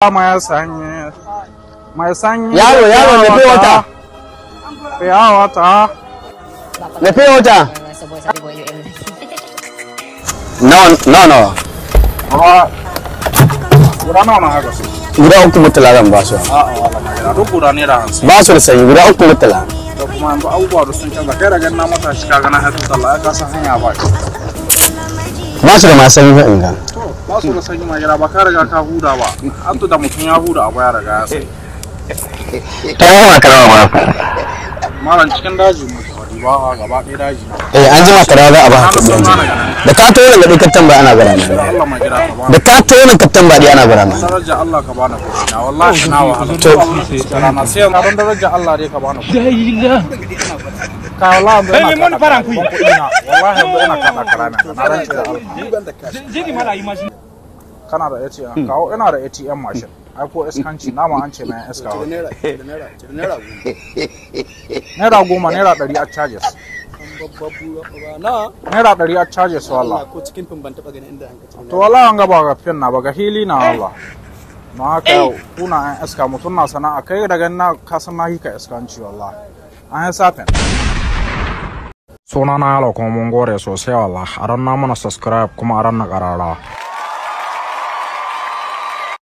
Mai sanyi yaro na fi wata na fi wata no guda nawa na haka su guda uku mutala zan ba su a'a duk guda ne da hansu ba su da sanyi guda uku mutala da kuma yanzu abubuwa da sun canza kai da ganin na mata shi kaga na hatu talla ya kasa hanya ba ba su da ma sanyi ba inga ba su da sanyi ma gira ba ka riga ka huda ba an da mutum ya huda abu ya riga ya sai ta yi makarawa ba malam cikin daji mu ba gaba ɗaya daji an ji makarawa za a ba ka yanzu da ka to wani kattan ba ana bara Allah ma gira ka ba da ka to wani kattan ba dai ana bara ma daraja Allah ka bani kuɗi na wallahi na wahala to na sai na don daraja Allah dai ka bani kuɗi ka wallahi kai mun faran kuyi wallahi ina kada karana na rance da Allah jini mala yi mashi kana da ATM kawo ina da ATM machine ai ko iskanci nama an ce mai iska naira goma naira 100 a charges naira 100 a charges wallahi ko cikin fin ban taba ganin inda an kace to wallahi an gaba ga fin na ba ga hili na wallahi na haka kuna an iska mutun na sana'a kai daga na kasan na hika iskanci wallahi an yi satin suna na yalo kuma mun gore sosai wallahi a ran na mana subscribe kuma a ran na karara